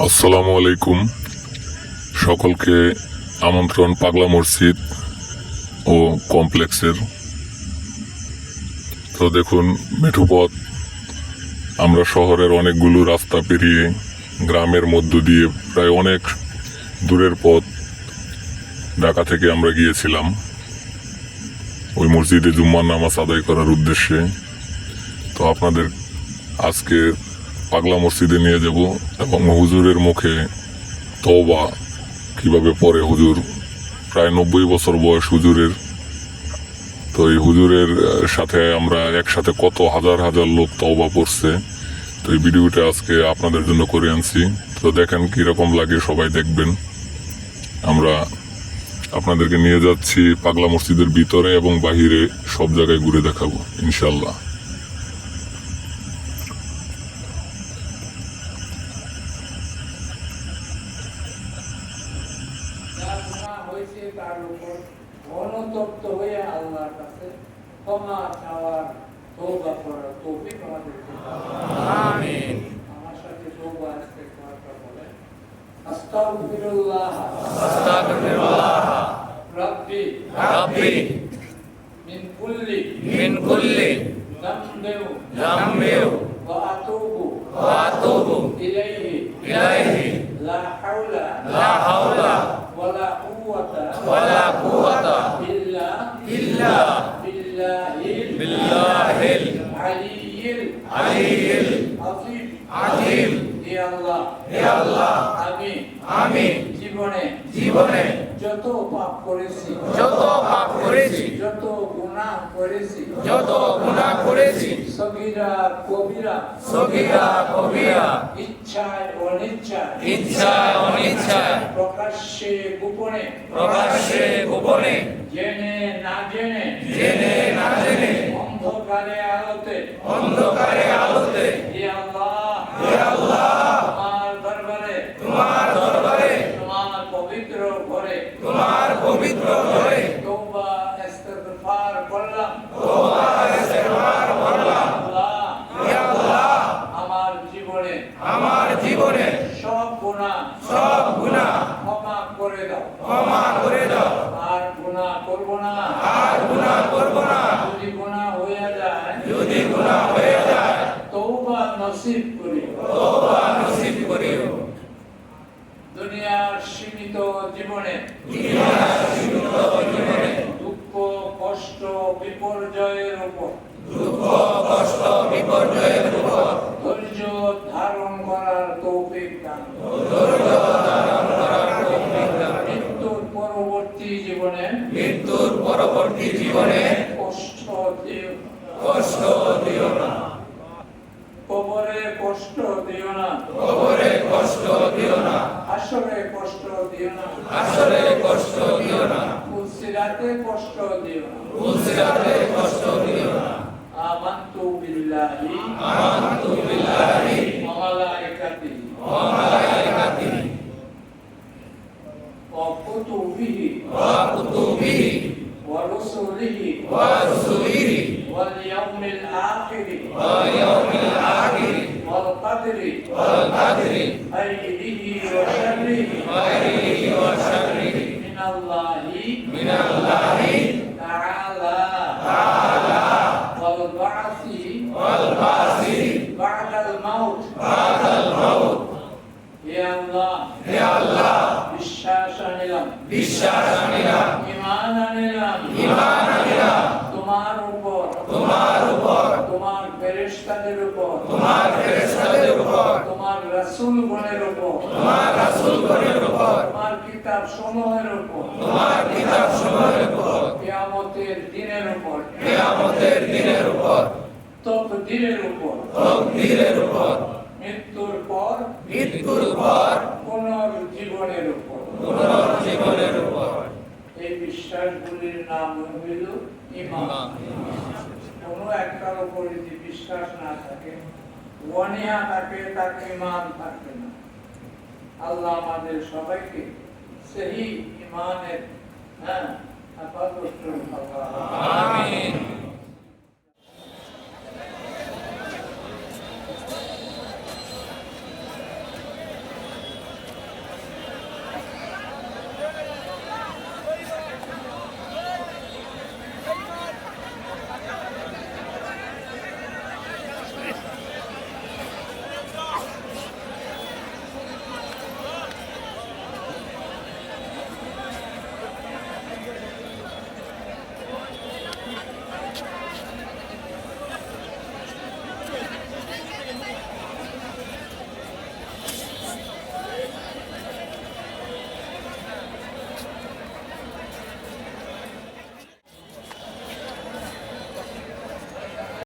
আসসালামু আলাইকুম। সকলকে আমন্ত্রণ পাগলা মসজিদ ও কমপ্লেক্সের। তো দেখুন, মেঠো পথ, আমরা শহরের অনেকগুলো রাস্তা পেরিয়ে গ্রামের মধ্য দিয়ে প্রায় অনেক দূরের পথ ঢাকা থেকে আমরা গিয়েছিলাম ওই মসজিদে জুম্মার নামাজ আদায় করার উদ্দেশ্যে। তো আপনাদের আজকে পাগলা মসজিদে নিয়ে যাব এবং হুজুরের মুখে তওবা কিভাবে পড়ে হুজুর। প্রায় 90 বছর বয়স হুজুরের। তো এই হুজুরের সাথে আমরা একসাথে কত হাজার হাজার লোক তওবা পড়ছে। তো এই ভিডিওটা আজকে আপনাদের জন্য করে আনছি। তো দেখেন কিরকম লাগে, সবাই দেখবেন। আমরা আপনাদেরকে নিয়ে যাচ্ছি পাগলা মসজিদের ভিতরে এবং বাহিরে, সব জায়গায় ঘুরে দেখাবো ইনশাল্লাহ। তার উপর অনুতপ্ত হয়ে আল্লাহর কাছে ক্ষমা চাওয়ার তওবা করার তৌফিক আমাদেরকে দান। আমিন। আমার সাথে তওবা ইস্তিগফারটা বলেন। আস্তাগফিরুল্লাহ আস্তাগফিরুল্লাহ রাব্বি রাব্বি মিন কুল্লি যামবিউ ওয়া আতুবু ইলাইহি লা হাওলা ওয়ালা কুওয়াতা ইল্লা বিল্লাহিল আলিয়্যিল আযীম। হে আল্লাহ, আমি জীবনে যত পাপ করেছি, যত গুনাহ করেছি, সগীরা কবিরা, ইচ্ছায় অনিচ্ছায়, প্রকাশ্যে গোপনে, জেনে না জেনে, অন্ধকারে আলোতে, হে আল্লাহ, তোমার দরবারে, তোমার পবিত্র ঘরে তওবা ইস্তিগফার করলাম। আল্লাহ, আমার জীবনে সব গুনাহ ক্ষমা করে দাও। আর গুনাহ করব না। যদি গুনাহ হয়ে যায় তওবা নসিব করিও। দুনিয়ার সীমিত জীবনে দুঃখ কষ্ট বিপর্যয়ের উপর ধৈর্য ধারণ করার তৌফিক দান। মৃত্যুর পরবর্তী জীবনে কষ্ট দিও না। কবরে কষ্ট দিও না। হাসরে কষ্ট দিও না। ফুলসিরাতে কষ্ট দিও না। আমানতু বিল্লাহি ওয়া মালাইকাতিহি ওয়া কুতুবিহি ওয়া রুসুলিহি ওয়াল ইয়াউমিল আখিরি ওয়াল কদরি খাইরিহি ওয়া শাররিহি মিনাল্লাহি তাআলা ওয়াল বা'সি বা'দাল মাউত। হে আল্লাহ, বিশ্বাস আনিলাম, ঈমান আনিলাম তোমার উপর, তোমার ফেরেশতাদের উপর, তোমার রাসূলগণের উপর, তোমার কিতাব সমূহের উপর, কিয়ামতের দিনের উপর, তাকদীরের উপর, মৃত্যুর পর পুনর্জীবনের উপর। এই বিশ্বাসগুলির নাম হইল ঈমান। কোন একটার উপর যদি বিশ্বাস না থাকে, ওয়ানিয়া থাকে, তাকে ঈমান থাকে না। আল্লাহ আমাদের সবাইকে সহি ঈমানের হেফাজত করুন। আমিন।